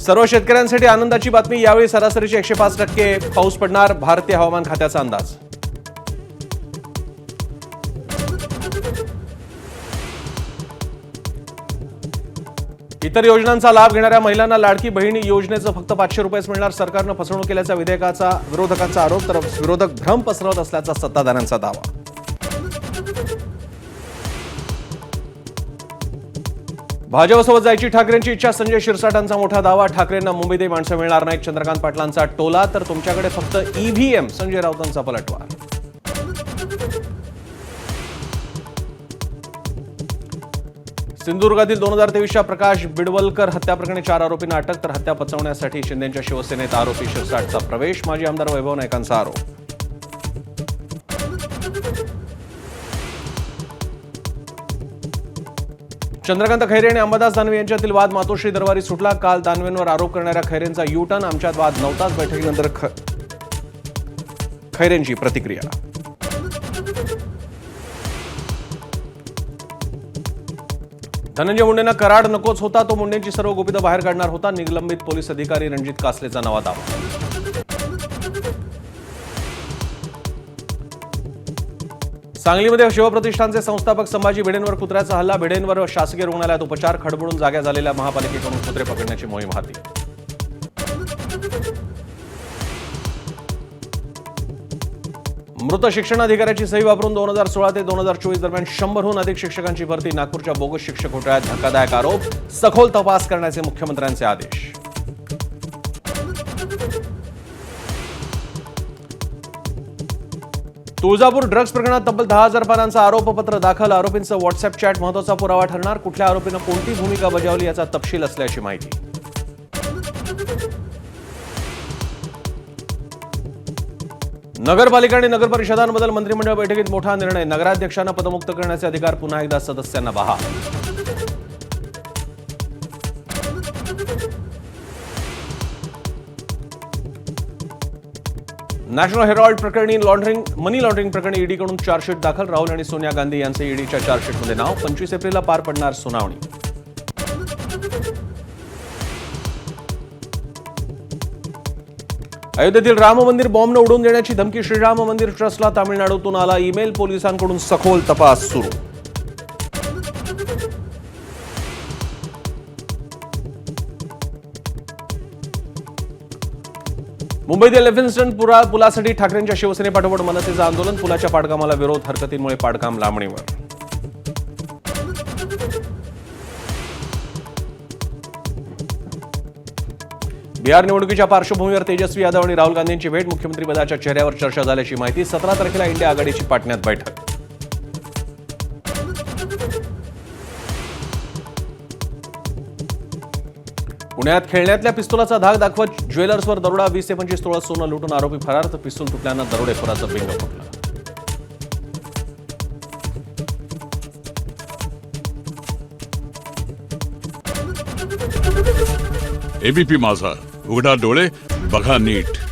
सर्व शेतकऱ्यांसाठी आनंदाची बातमी, यावेळी सरासरीचे 105% पाऊस पडणार, भारतीय हवामान खात्याचा अंदाज. इतर योजनांचा लाभ घेणाऱ्या महिलांना लाडकी बहीण योजनेचं फक्त 500 रुपयेच मिळणार. सरकारनं फसवणूक केल्याचा विधेयकाचा विरोधकांचा आरोप, तर विरोधक भ्रम पसरवत असल्याचा सत्ताधाऱ्यांचा दावा. भाजपसोबत जायची ठाकरेंची इच्छा, संजय शिरसाटांचा मोठा दावा. ठाकरेंना मुंबईतही माणसं मिळणार नाहीत, चंद्रकांत पाटलांचा टोला. तर तुमच्याकडे फक्त ईव्हीएम, संजय राऊतांचा पलटवार. सिंधुदुर्गातील 2023च्या प्रकाश बिडवलकर हत्या प्रकरणी 4 आरोपींना अटक, तर हत्या पचवण्यासाठी शिंदेच्या शिवसेनेत आरोपी शिरसाटचा प्रवेश. माजी आमदार वैभव नाईकांचा आरोप. चंद्रकांत खैरे आणि अंबादास दानवे यांच्यातील वाद मातोश्री दरबारी सुटला. काल दानवेंवर आरोप करणाऱ्या खैरेंचा यू-टर्न. आमच्यात वाद नव्हताच, बैठकीनंतर खैरेंची प्रतिक्रिया. धनंजय मुंडेंना कराड नकोच होता, तो मुंडेंची सर्व गुपितं बाहेर काढणार होता. निलंबित पोलीस अधिकारी रणजित कासलेचा नवा दावा. सांगलीमध्ये शिवप्रतिष्ठानचे संस्थापक संभाजी भिडेंवर कुत्र्याचा हल्ला. भिडेंवर शासकीय रुग्णालयात उपचार. खडबडून जाग्या झालेल्या महापालिकेकडून कुत्रे पकडण्याची मोहीम हाती. मृत शिक्षणाधिकाऱ्याची सही वापरून 2016 ते 2024 दरम्यान 100हून अधिक शिक्षकांची भरती. नागपूरच्या बोगस शिक्षक घोटाळ्यात धक्कादायक आरोप. सखोल तपास करण्याचे मुख्यमंत्र्यांचे आदेश. तुळजापूर ड्रग्ज प्रकरणात तब्बल 10,000 पानांचं आरोपपत्र दाखल. आरोपींचं व्हॉट्सअप चॅट महत्त्वाचा पुरावा ठरणार. कुठल्या आरोपीनं कोणती भूमिका बजावली याचा तपशील असल्याची माहिती. नगरपालिका आणि नगरपरिषदांबद्दल मंत्रिमंडळ बैठकीत मोठा निर्णय. नगराध्यक्षांना पदमुक्त करण्याचे अधिकार पुन्हा एकदा सदस्यांना बहाल. नॅशनल हेराल्ड प्रकरणी मनी लॉन्ड्रिंग प्रकरणी ईडीकडून चार्जशीट दाखल. राहुल आणि सोनिया गांधी यांचे ईडीच्या चार्जशीटमध्ये नाव. 25 एप्रिलला पार पडणार सुनावणी. अयोध्येतील राम मंदिर बॉम्बनं उडवून देण्याची धमकी. श्रीराम मंदिर ट्रस्टला तामिळनाडूतून आला ईमेल. पोलिसांकडून सखोल तपास सुरू. मुंबईतील लिव्हिंग्स्टन पुलासाठी ठाकरेंच्या शिवसेनेपाठोपाठ मनसेचं आंदोलन. पुलाच्या पाडकामाला विरोध. हरकतींमुळे पाडकाम लांबणीवर. बिहार निवडणुकीच्या पार्श्वभूमीवर तेजस्वी यादव आणि राहुल गांधींची भेट. मुख्यमंत्रीपदाच्या चेहऱ्यावर चर्चा झाल्याची माहिती. 17 तारखेला इंडिया आघाडीची पाटण्यात बैठक. पुण्यात खेळण्यातल्या पिस्तुलाचा धाक दाखवत ज्वेलर्सवर दरोडा. 20 ते 25 तोळा सोनं लुटून आरोपी फरार. तर पिस्तूल तुटल्यानं दरोडेखोराचं बिंग फुटलं. एबीपी माझा, उघडा डोळे बघा नीट.